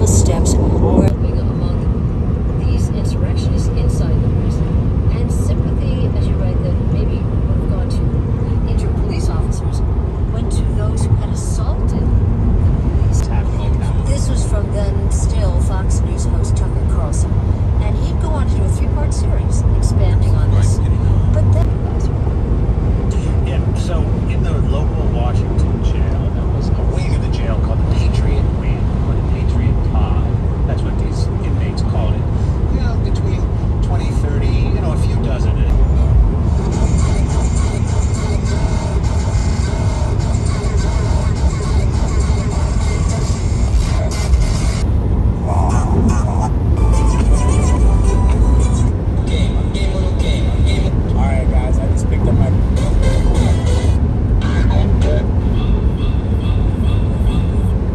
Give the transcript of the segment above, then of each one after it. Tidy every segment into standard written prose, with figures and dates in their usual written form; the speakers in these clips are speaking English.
several steps where among these insurrectionists inside the prison, and sympathy, as you write, that maybe would have gone to injured police officers, went to those who had assaulted the police. This was from then still Fox News host Tucker Carlson, and he'd go on to do a 3-part series expanding on this. But then, yeah, so in the local Washington jail, there was a wing of the jail called the Patriot Wing, or the Patriot Pod. That's what these inmates called it. You know, between 20, 30, a few dozen.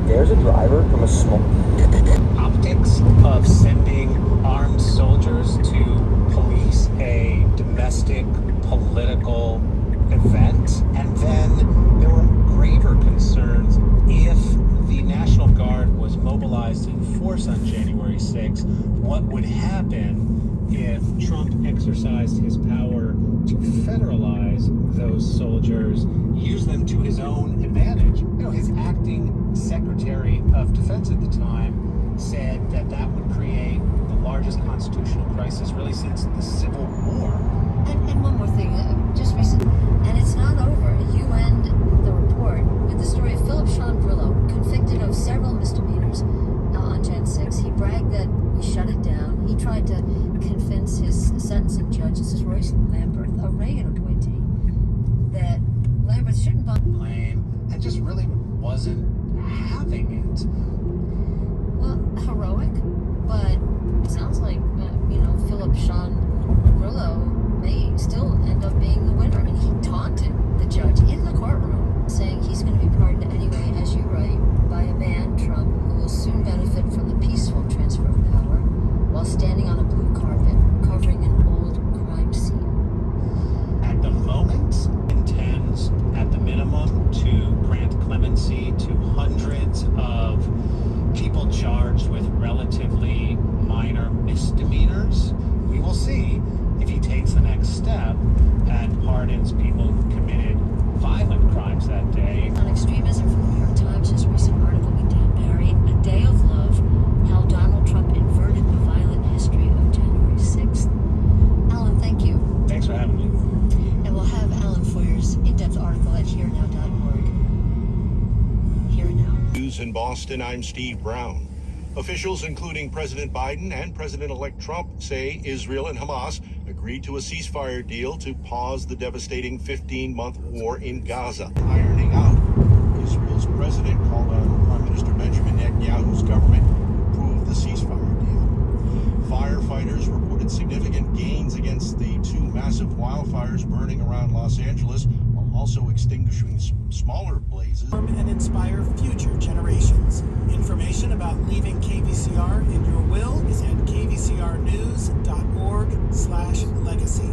There's a driver from a small... Optics of sending armed soldiers to police a domestic political event. And then there were greater concerns if the National Guard was mobilized in force on January 6th, what would happen if Trump exercised his power to federalize those soldiers, use them to his own advantage. His acting Secretary of Defense at the time said that that would create the largest constitutional crisis really since the Civil War. and one more thing, just recent, and it's not over. You end the report with the story of Philip Sean Brillo, convicted of several misdemeanors on Jan 6. He bragged that we shut it down. He tried to convince his sentencing judge, this is Royce Lamberth, a Reagan appointee, that Lamberth shouldn't blame, and just really wasn't having it. Well, heroic, but it sounds like, Philip Sean Brillo may still end up being the winner. I mean, he taunted the judge in the courtroom, saying he's going to be pardoned anyway, as you write, by a man, Trump, who will soon benefit from the peaceful transfer of power while standing on a blue carpet covering an old crime scene. At the moment, intends at the minimum to grant clemency to hundreds of people charged with relatively minor misdemeanors. We will see if he takes the next step and pardons people who committed violent crimes that day. On extremism from the New York Times, his recent article with Dan Barry, A Day of Love, how Donald Trump inverted the violent history of January 6th. Alan, thank you. Thanks for having me. And we'll have Alan Foyer's in-depth article at herenow.org. Here and Now. News in Boston, I'm Steve Brown. Officials, including President Biden and President-elect Trump, say Israel and Hamas agreed to a ceasefire deal to pause the devastating 15-month war in Gaza. Ironing out, Israel's president called on Prime Minister Benjamin Netanyahu's government to approve the ceasefire deal. Firefighters reported significant gains against the 2 massive wildfires burning around Los Angeles, while also extinguishing smaller blazes. And inspire future generations. Information about leaving KVCR in your will is at kvcrnews.org/legacy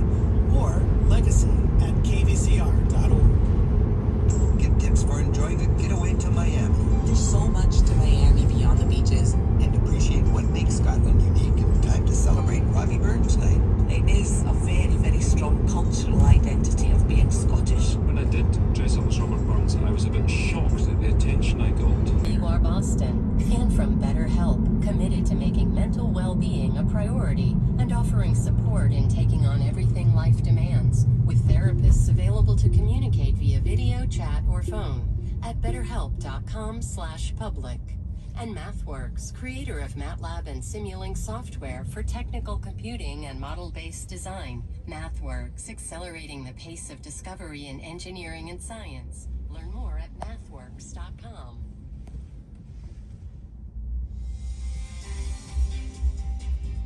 or legacy@kvcr.org. Get tips for enjoying a getaway to Miami. There's so much to Miami beyond the beaches. And appreciate what makes Scotland unique. Time to celebrate Robbie Burns Night. It is a very, very strong cultural identity of being Scottish. When I did dress up as Robert Burns, I was a bit shocked at the attention I got. You are Boston, and from BetterHelp, committed to making mental well-being a priority and offering support in taking on everything life demands, with therapists available to communicate via video, chat, or phone at betterhelp.com/public. And MathWorks, creator of MATLAB and Simulink software for technical computing and model-based design. MathWorks, accelerating the pace of discovery in engineering and science. Learn more at mathworks.com.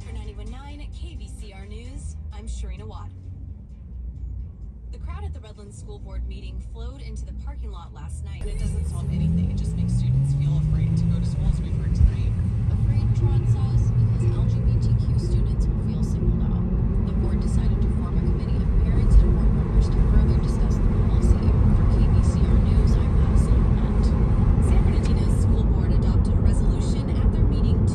For 91.9 at KVCR News, I'm Sharina Watt. The crowd at the Redlands School Board meeting flowed into the parking lot last night. And it doesn't solve anything. It just makes students feel afraid to go to school, as we've heard tonight. Afraid, Tron says, because LGBTQ students will feel singled out. The board decided to form a committee of parents and board members to further discuss the policy. For KVCR News, I'm Madison Hunt. San Bernardino's school board adopted a resolution at their meeting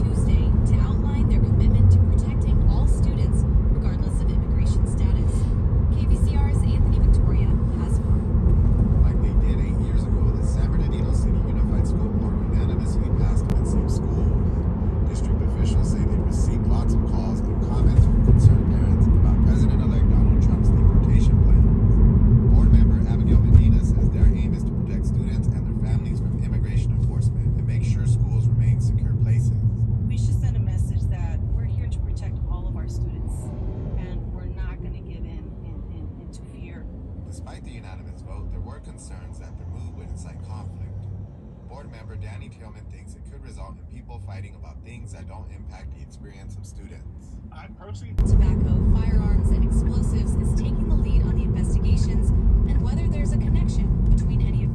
board member Danny Tillman thinks it could result in people fighting about things that don't impact the experience of students. I personally... Tobacco, firearms, and explosives is taking the lead on the investigations and whether there's a connection between any of